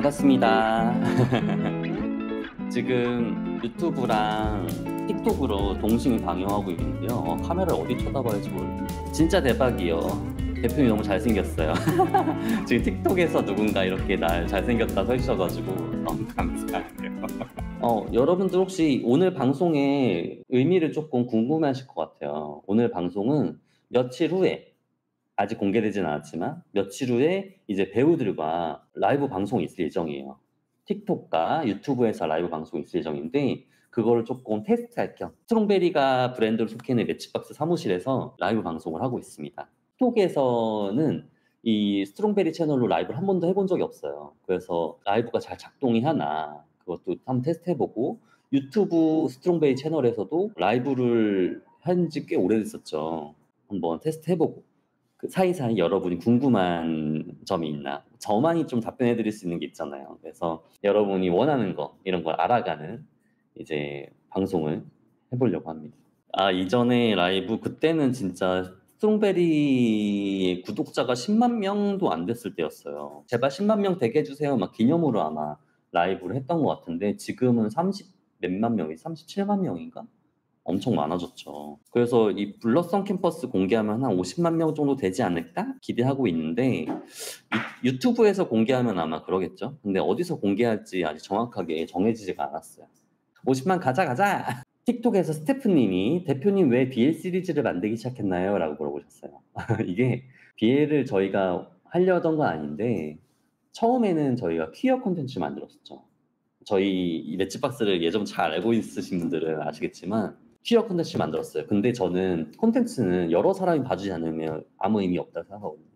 반갑습니다. 지금 유튜브랑 틱톡으로 동시에 방영하고 있는데요. 카메라를 어디 쳐다봐야 할지 모르겠네요. 진짜 대박이요. 대표님 너무 잘생겼어요. 지금 틱톡에서 누군가 이렇게 날 잘생겼다 써주셔가지고 너무 감사해요. 여러분들 혹시 오늘 방송의 의미를 조금 궁금해하실 것 같아요. 오늘 방송은 며칠 후에, 아직 공개되진 않았지만 며칠 후에 이제 배우들과 라이브 방송이 있을 예정이에요. 틱톡과 유튜브에서 라이브 방송이 있을 예정인데 그거를 조금 테스트할 겸 스트롱베리가 브랜드를 속해 있는 매치박스 사무실에서 라이브 방송을 하고 있습니다. 틱톡에서는 이 스트롱베리 채널로 라이브를 한 번도 해본 적이 없어요. 그래서 라이브가 잘 작동이 하나 그것도 한번 테스트해보고, 유튜브 스트롱베리 채널에서도 라이브를 한 지 꽤 오래됐었죠. 한번 테스트해보고, 그 사이사이 여러분이 궁금한 점이 있나, 저만이 좀 답변해 드릴 수 있는 게 있잖아요. 그래서 여러분이 원하는 거 이런 걸 알아가는 이제 방송을 해보려고 합니다. 이전에 라이브 그때는 진짜 스트롱베리의 구독자가 10만 명도 안 됐을 때였어요. 제발 10만 명 되게 해주세요 막 기념으로 아마 라이브를 했던 것 같은데 지금은 30 몇만 명이 37만 명인가? 엄청 많아졌죠. 그래서 이 블러썸 캠퍼스 공개하면 한 50만 명 정도 되지 않을까 기대하고 있는데, 유튜브에서 공개하면 아마 그러겠죠. 근데 어디서 공개할지 아직 정확하게 정해지지가 않았어요. 50만 가자 가자. 틱톡에서 스태프님이 대표님 왜 BL 시리즈를 만들기 시작했나요? 라고 물어보셨어요. 이게 BL을 저희가 하려던 건 아닌데 처음에는 저희가 퀴어 콘텐츠 만들었었죠. 저희 이 매치박스를 예전 잘 알고 있으신 분들은 아시겠지만 퀴어 콘텐츠 만들었어요. 근데 저는 콘텐츠는 여러 사람이 봐주지 않으면 아무 의미 없다고 생각하거든요.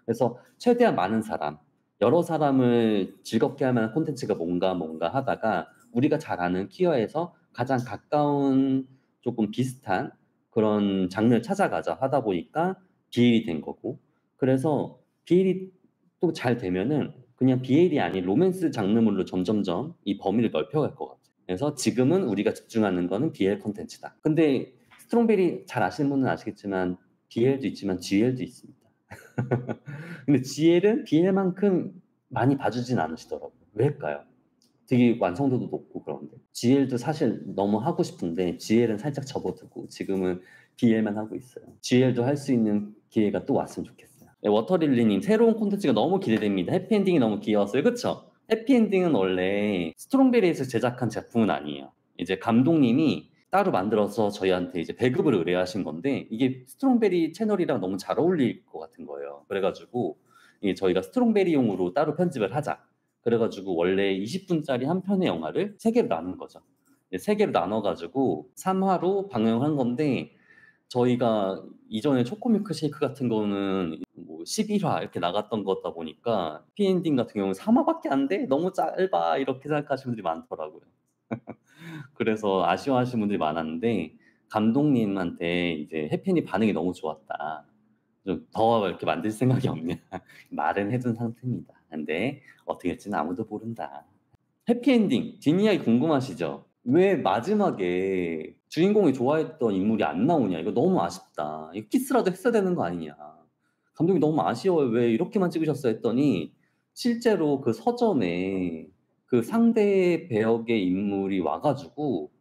그래서 최대한 많은 사람, 여러 사람을 즐겁게 할 만한 콘텐츠가 뭔가 하다가 우리가 잘 아는 퀴어에서 가장 가까운 조금 비슷한 그런 장르를 찾아가자 하다 보니까 BL이 된 거고, 그래서 BL이 또 잘 되면은 그냥 BL이 아닌 로맨스 장르물로 점점점 이 범위를 넓혀갈 것 같아요. 그래서 지금은 우리가 집중하는 거는 BL 콘텐츠다. 근데 스트롱베리 잘 아시는 분은 아시겠지만 BL도 있지만 GL도 있습니다. 근데 GL은 BL만큼 많이 봐주진 않으시더라고요. 왜일까요? 되게 완성도도 높고 그런데 GL도 사실 너무 하고 싶은데 GL은 살짝 접어두고 지금은 BL만 하고 있어요. GL도 할 수 있는 기회가 또 왔으면 좋겠어요. 네, 워터릴리님 새로운 콘텐츠가 너무 기대됩니다. 해피엔딩이 너무 귀여웠어요. 그쵸? 해피엔딩은 원래 스트롱베리에서 제작한 제품은 아니에요. 이제 감독님이 따로 만들어서 저희한테 이제 배급을 의뢰하신 건데 이게 스트롱베리 채널이랑 너무 잘 어울릴 것 같은 거예요. 그래가지고 이게 저희가 스트롱베리용으로 따로 편집을 하자. 그래가지고 원래 20분짜리 한 편의 영화를 3개로 나눈 거죠. 3개로 나눠가지고 3화로 방영한 건데 저희가 이전에 초코밀크 쉐이크 같은 거는 뭐 11화 이렇게 나갔던 거다 보니까 해피엔딩 같은 경우는 3화밖에 안 돼? 너무 짧아 이렇게 생각하시는 분들이 많더라고요. 그래서 아쉬워하시는 분들이 많았는데 감독님한테 이제 해피엔딩 반응이 너무 좋았다. 좀 더 이렇게 만들 생각이 없냐 말은 해둔 상태입니다. 근데 어떻게 될지는 아무도 모른다. 해피엔딩 뒷이야기 궁금하시죠? 왜 마지막에 주인공이 좋아했던 인물이 안 나오냐, 이거 너무 아쉽다, 이거 키스라도 했어야 되는 거 아니냐, 감독이 너무 아쉬워요, 왜 이렇게만 찍으셨어요 했더니 실제로 그 서점에 그 상대 배역의 인물이 와가지고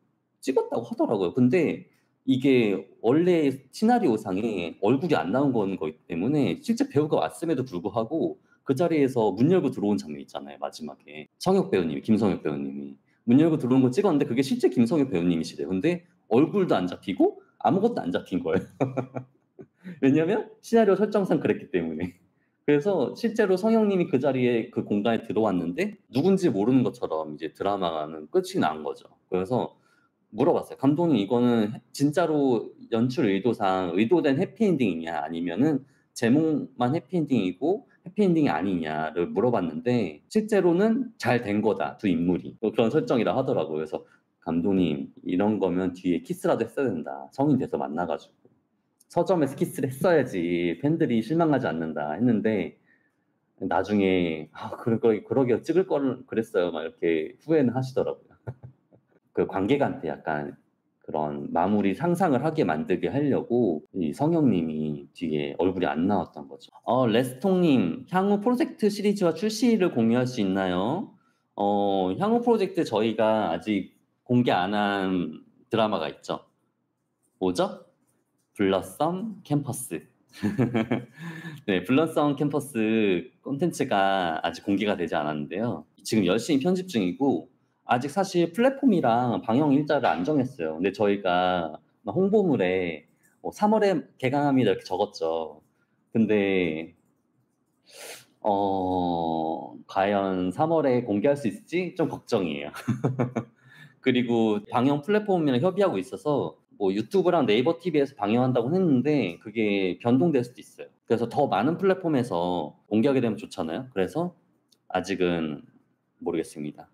찍었다고 하더라고요. 근데 이게 원래 시나리오상에 얼굴이 안 나온 거기 때문에 실제 배우가 왔음에도 불구하고 그 자리에서 문 열고 들어온 장면 있잖아요. 마지막에 성혁 배우님이, 김성혁 배우님이 문 열고 들어온 거 찍었는데 그게 실제 김성혁 배우님이시래요. 근데 얼굴도 안 잡히고 아무것도 안 잡힌 거예요. 왜냐면 시나리오 설정상 그랬기 때문에. 그래서 실제로 성형님이 그 자리에 그 공간에 들어왔는데 누군지 모르는 것처럼 이제 드라마는 끝이 난 거죠. 그래서 물어봤어요. 감독님 이거는 진짜로 연출 의도상 의도된 해피엔딩이냐 아니면은 제목만 해피엔딩이고 해피엔딩이 아니냐를 물어봤는데 실제로는 잘 된 거다, 두 인물이. 뭐 그런 설정이라 하더라고요. 그래서 감독님 이런 거면 뒤에 키스라도 했어야 된다. 성인 돼서 만나가지고 서점에서 키스를 했어야지 팬들이 실망하지 않는다 했는데 나중에 그러게 찍을 거를 그랬어요 막 이렇게 후회는 하시더라고요. 그 관객한테 약간 그런 마무리 상상을 하게 만들게 하려고 이 성형님이 뒤에 얼굴이 안 나왔던 거죠. 레스통님, 향후 프로젝트 시리즈와 출시를 공유할 수 있나요? 향후 프로젝트 저희가 아직 공개 안 한 드라마가 있죠. 뭐죠? 블러썸 캠퍼스. 네, 블러썸 캠퍼스 콘텐츠가 아직 공개가 되지 않았는데요. 지금 열심히 편집 중이고 아직 사실 플랫폼이랑 방영 일자를 안 정했어요. 근데 저희가 막 홍보물에 3월에 개강합니다 이렇게 적었죠. 근데 과연 3월에 공개할 수 있을지 좀 걱정이에요. 그리고 방영 플랫폼이랑 협의하고 있어서 뭐 유튜브랑 네이버 TV에서 방영한다고 했는데 그게 변동될 수도 있어요. 그래서 더 많은 플랫폼에서 공개하게 되면 좋잖아요. 그래서 아직은 모르겠습니다.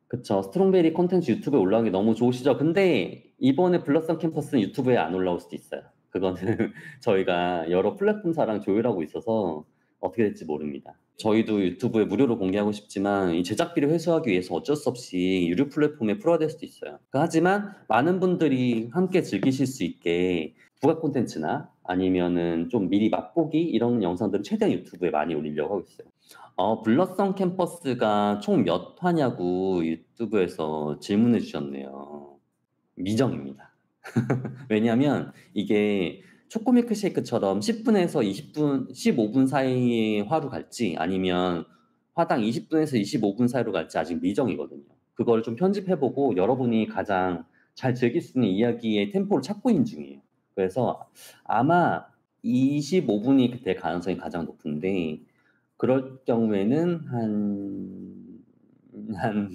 그쵸. 스트롱베리 콘텐츠 유튜브에 올라온 게 너무 좋으시죠? 근데 이번에 블러썸 캠퍼스는 유튜브에 안 올라올 수도 있어요. 그거는 저희가 여러 플랫폼사랑 조율하고 있어서 어떻게 될지 모릅니다. 저희도 유튜브에 무료로 공개하고 싶지만 이 제작비를 회수하기 위해서 어쩔 수 없이 유료 플랫폼에 풀어야 될 수도 있어요. 하지만 많은 분들이 함께 즐기실 수 있게 부가 콘텐츠나 아니면은 좀 미리 맛보기 이런 영상들을 최대한 유튜브에 많이 올리려고 하고 있어요. 블러썸 캠퍼스가 총 몇 화냐고 유튜브에서 질문해 주셨네요. 미정입니다. 왜냐하면 이게 초코밀크 쉐이크처럼 10분에서 20분, 15분 사이의 화로 갈지 아니면 화당 20분에서 25분 사이로 갈지 아직 미정이거든요. 그걸 좀 편집해보고 여러분이 가장 잘 즐길 수 있는 이야기의 템포를 찾고 있는 중이에요. 그래서 아마 25분이 될 가능성이 가장 높은데 그럴 경우에는 한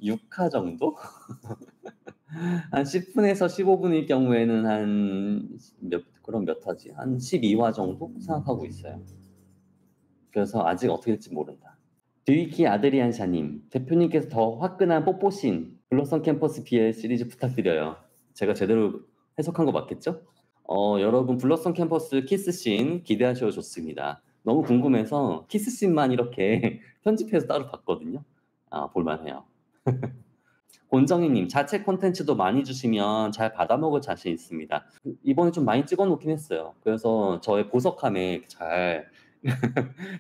6화 정도? 한 10분에서 15분일 경우에는 그럼 몇 화지? 한 12화 정도 생각하고 있어요. 그래서 아직 어떻게 될지 모른다. 드위키 아드리안샤님, 대표님께서 더 화끈한 뽀뽀신 블러썸 캠퍼스 BL 시리즈 부탁드려요. 제가 제대로 해석한 거 맞겠죠? 여러분 블러썸 캠퍼스 키스씬 기대하셔도 좋습니다. 너무 궁금해서 키스씬만 이렇게 편집해서 따로 봤거든요. 볼만해요. 권정희님, 자체 콘텐츠도 많이 주시면 잘 받아먹을 자신 있습니다. 이번에 좀 많이 찍어놓긴 했어요. 그래서 저의 보석함에 잘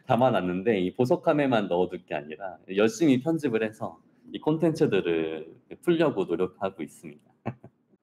담아놨는데 이 보석함에만 넣어둘 게 아니라 열심히 편집을 해서 이 콘텐츠들을 풀려고 노력하고 있습니다.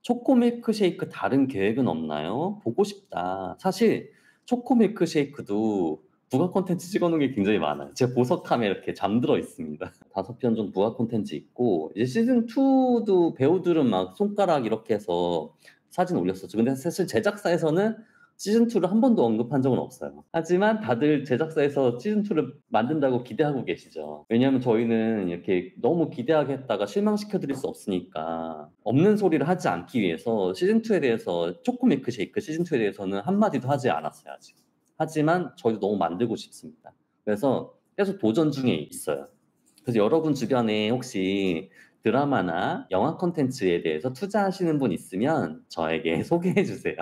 초코 밀크쉐이크 다른 계획은 없나요? 보고 싶다. 사실 초코 밀크쉐이크도 부가 콘텐츠 찍어놓은 게 굉장히 많아요. 제 보석함에 이렇게 잠들어 있습니다. 5편 정도 부가 콘텐츠 있고 이제 시즌 2도 배우들은 막 손가락 이렇게 해서 사진 올렸었죠. 근데 사실 제작사에서는 시즌 2를 한 번도 언급한 적은 없어요. 하지만 다들 제작사에서 시즌 2를 만든다고 기대하고 계시죠. 왜냐하면 저희는 이렇게 너무 기대하게 했다가 실망시켜드릴 수 없으니까 없는 소리를 하지 않기 위해서 시즌 2에 대해서 초코밀크 쉐이크 시즌 2에 대해서는 한마디도 하지 않았어요 아직. 하지만 저희도 너무 만들고 싶습니다. 그래서 계속 도전 중에 있어요. 그래서 여러분 주변에 혹시 드라마나 영화 콘텐츠에 대해서 투자하시는 분 있으면 저에게 소개해 주세요.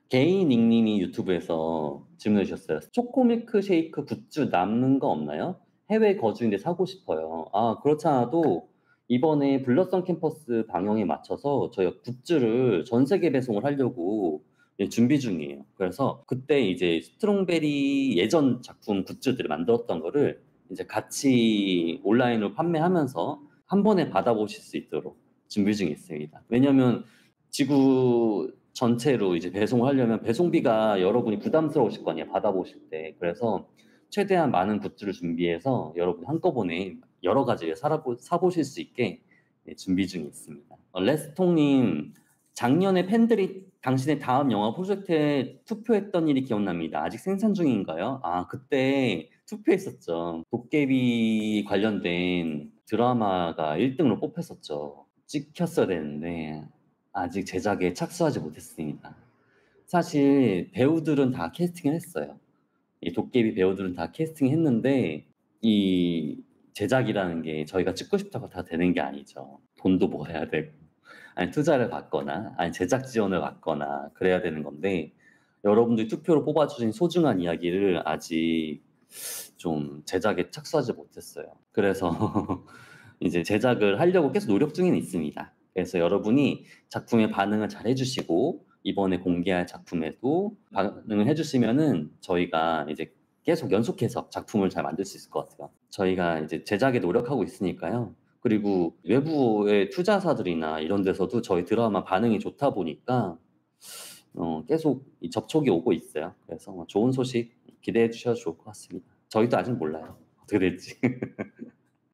개인 닉님이 유튜브에서 질문해 주셨어요. 초코밀크 쉐이크 굿즈 남는 거 없나요? 해외 거주인데 사고 싶어요. 그렇지 않아도 이번에 블러썸 캠퍼스 방영에 맞춰서 저희가 굿즈를 전 세계 배송을 하려고 준비 중이에요. 그래서 그때 이제 스트롱베리 예전 작품 굿즈들을 만들었던 거를 이제 같이 온라인으로 판매하면서 한 번에 받아보실 수 있도록 준비 중에 있습니다. 왜냐하면 지구 전체로 이제 배송을 하려면 배송비가 여러분이 부담스러우실 거 아니에요. 받아보실 때. 그래서 최대한 많은 굿즈를 준비해서 여러분 한꺼번에 여러 가지를 사보실 수 있게 준비 중에 있습니다. 레스통님, 작년에 팬들이 당신의 다음 영화 프로젝트에 투표했던 일이 기억납니다. 아직 생산 중인가요? 그때 투표했었죠. 도깨비 관련된 드라마가 1등으로 뽑혔었죠. 찍혔어야 되는데 아직 제작에 착수하지 못했습니다. 사실 배우들은 다 캐스팅을 했어요. 이 도깨비 배우들은 다 캐스팅했는데 이 제작이라는 게 저희가 찍고 싶다고 다 되는 게 아니죠. 돈도 모아야 되고 아니 투자를 받거나 아니 제작 지원을 받거나 그래야 되는 건데 여러분들이 투표로 뽑아주신 소중한 이야기를 아직 좀 제작에 착수하지 못했어요. 그래서 이제 제작을 하려고 계속 노력 중에는 있습니다. 그래서 여러분이 작품에 반응을 잘 해주시고 이번에 공개할 작품에도 반응을 해주시면은 저희가 이제 계속 연속해서 작품을 잘 만들 수 있을 것 같아요. 저희가 이제 제작에 노력하고 있으니까요. 그리고 외부의 투자사들이나 이런 데서도 저희 드라마 반응이 좋다 보니까 계속 이 접촉이 오고 있어요. 그래서 좋은 소식 기대해 주셔도 좋을 것 같습니다. 저희도 아직 몰라요. 어떻게 될지.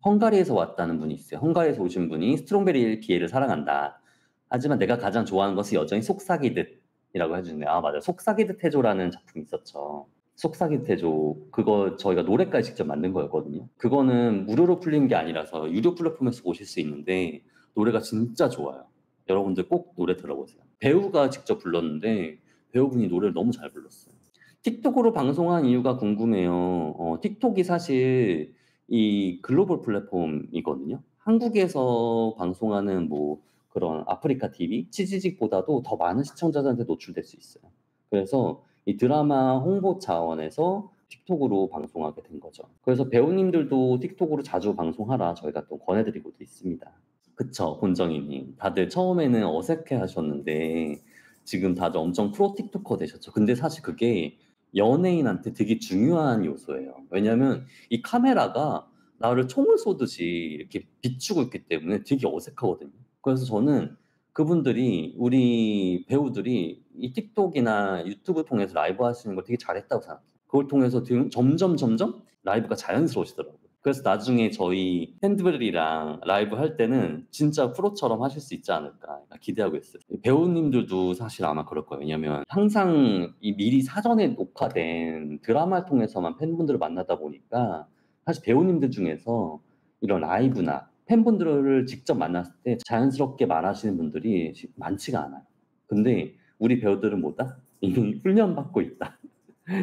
헝가리에서 왔다는 분이 있어요. 헝가리에서 오신 분이 스트롱베리 기회를 사랑한다. 하지만 내가 가장 좋아하는 것은 여전히 속삭이듯이라고 해주네요. 아, 맞아요. 속삭이듯 해줘라는 작품이 있었죠. 속삭이듯 해줘. 그거 저희가 노래까지 직접 만든 거였거든요. 그거는 무료로 풀린 게 아니라서 유료 플랫폼에서 보실 수 있는데 노래가 진짜 좋아요. 여러분들 꼭 노래 들어보세요. 배우가 직접 불렀는데 배우분이 노래를 너무 잘 불렀어요. 틱톡으로 방송한 이유가 궁금해요. 틱톡이 사실 이 글로벌 플랫폼이거든요. 한국에서 방송하는 뭐 그런 아프리카 TV, 치지직보다도 더 많은 시청자들한테 노출될 수 있어요. 그래서 이 드라마 홍보 차원에서 틱톡으로 방송하게 된 거죠. 그래서 배우님들도 틱톡으로 자주 방송하라 저희가 또 권해드리고도 있습니다. 그쵸, 본정이님. 다들 처음에는 어색해 하셨는데 지금 다들 엄청 프로 틱토커 되셨죠. 근데 사실 그게 연예인한테 되게 중요한 요소예요. 왜냐면 이 카메라가 나를 총을 쏘듯이 이렇게 비추고 있기 때문에 되게 어색하거든요. 그래서 저는 그분들이 우리 배우들이 이 틱톡이나 유튜브 통해서 라이브 하시는 걸 되게 잘했다고 생각해요. 그걸 통해서 점점 라이브가 자연스러워지더라고요. 그래서 나중에 저희 팬들이랑 라이브 할 때는 진짜 프로처럼 하실 수 있지 않을까 기대하고 있어요. 배우님들도 사실 아마 그럴 거예요. 왜냐면 항상 이 미리 사전에 녹화된 드라마를 통해서만 팬분들을 만나다 보니까 사실 배우님들 중에서 이런 라이브나 팬분들을 직접 만났을 때 자연스럽게 말하시는 분들이 많지가 않아요. 근데 우리 배우들은 뭐다? 이미 훈련받고 있다.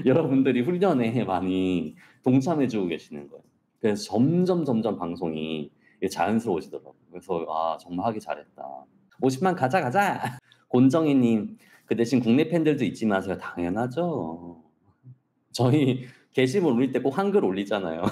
여러분들이 훈련에 많이 동참해주고 계시는 거예요. 그래서 점점 방송이 자연스러워지더라고요. 그래서 아 정말 하기 잘했다. 50만 가자. 곤정희님 그 대신 국내 팬들도 잊지 마세요. 당연하죠. 저희 게시물 올릴 때 꼭 한글 올리잖아요.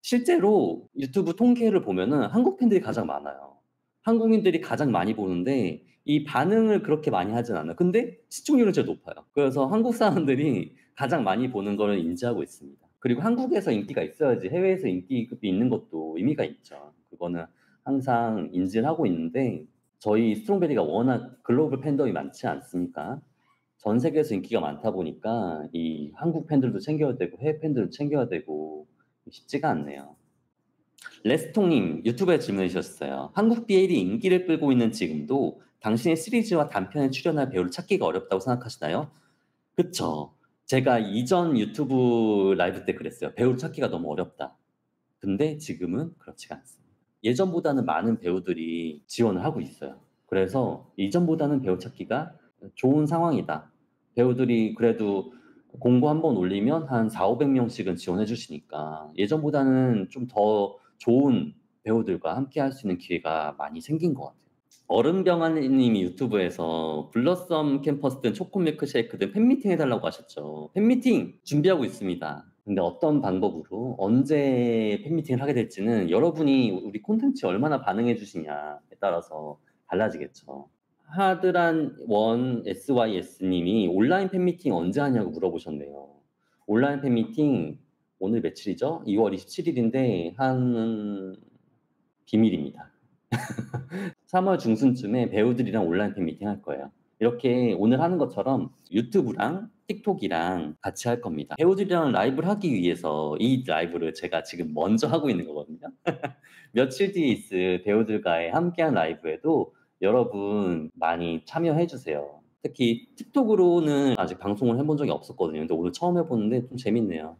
실제로 유튜브 통계를 보면은 한국 팬들이 가장 많아요. 한국인들이 가장 많이 보는데 이 반응을 그렇게 많이 하진 않아요. 근데 시청률은 제일 높아요. 그래서 한국 사람들이 가장 많이 보는 거를 인지하고 있습니다. 그리고 한국에서 인기가 있어야지 해외에서 인기 있는 것도 의미가 있죠. 그거는 항상 인지를 하고 있는데 저희 스트롱베리가 워낙 글로벌 팬덤이 많지 않습니까? 전 세계에서 인기가 많다 보니까 이 한국 팬들도 챙겨야 되고 해외 팬들도 챙겨야 되고 쉽지가 않네요. 레스통님 유튜브에 질문해 주셨어요. 한국 BL이 인기를 끌고 있는 지금도 당신의 시리즈와 단편에 출연할 배우를 찾기가 어렵다고 생각하시나요? 그쵸. 제가 이전 유튜브 라이브 때 그랬어요. 배우를 찾기가 너무 어렵다. 근데 지금은 그렇지가 않습니다. 예전보다는 많은 배우들이 지원을 하고 있어요. 그래서 이전보다는 배우 찾기가 좋은 상황이다. 배우들이 그래도 공고 한번 올리면 한 400~500명씩은 지원해 주시니까 예전보다는 좀 더 좋은 배우들과 함께 할 수 있는 기회가 많이 생긴 것 같아요. 얼음병아님이 유튜브에서 블러썸 캠퍼스든 초코밀크쉐이크든 팬미팅 해달라고 하셨죠. 팬미팅 준비하고 있습니다. 근데 어떤 방법으로 언제 팬미팅을 하게 될지는 여러분이 우리 콘텐츠에 얼마나 반응해 주시냐에 따라서 달라지겠죠. 하드란 원 SYS님이 온라인 팬미팅 언제 하냐고 물어보셨네요. 온라인 팬미팅 오늘 며칠이죠? 2월 27일인데 한 비밀입니다. 3월 중순쯤에 배우들이랑 온라인 팬미팅 할 거예요. 이렇게 오늘 하는 것처럼 유튜브랑 틱톡이랑 같이 할 겁니다. 배우들이랑 라이브를 하기 위해서 이 라이브를 제가 지금 먼저 하고 있는 거거든요. 며칠 뒤에 있을 배우들과의 함께한 라이브에도 여러분 많이 참여해 주세요. 특히 틱톡으로는 아직 방송을 해본 적이 없었거든요. 근데 오늘 처음 해보는데 좀 재밌네요.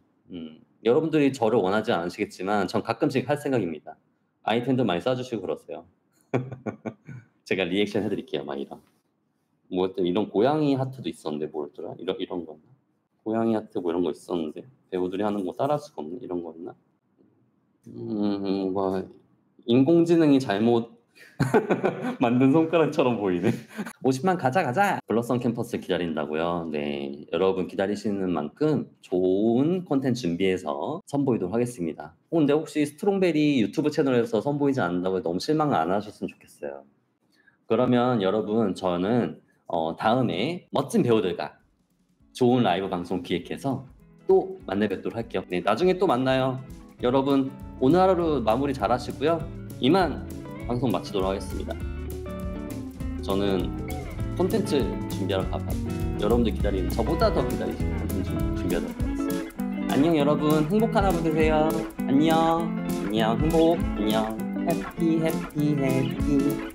여러분들이 저를 원하지 않으시겠지만 전 가끔씩 할 생각입니다. 아이템도 많이 쏴주시고 그러세요. 제가 리액션 해드릴게요. 막 이런 뭐였더라 이런 고양이 하트도 있었는데 뭐였더라 이런 거였나 고양이 하트 뭐 이런 거 있었는데 배우들이 하는 거 따라할 수가 없네 이런 거였나 뭐 인공지능이 잘못 만든 손가락처럼 보이네. 50만 가자 블러썸 캠퍼스 기다린다고요? 네, 여러분 기다리시는 만큼 좋은 콘텐츠 준비해서 선보이도록 하겠습니다. 근데 혹시 스트롱베리 유튜브 채널에서 선보이지 않는다고 해서 너무 실망 안 하셨으면 좋겠어요. 그러면 여러분 저는 다음에 멋진 배우들과 좋은 라이브 방송 기획해서 또 만나 뵙도록 할게요. 네, 나중에 또 만나요. 여러분 오늘 하루 마무리 잘 하시고요. 이만 방송 마치도록 하겠습니다. 저는 콘텐츠 준비하러 가봐요. 여러분들 기다리는 저보다 더 기다리시는 콘텐츠 준비하도록 하겠습니다. 안녕 여러분, 행복한 하루 되세요. 안녕 행복, 안녕 해피 해피 해피.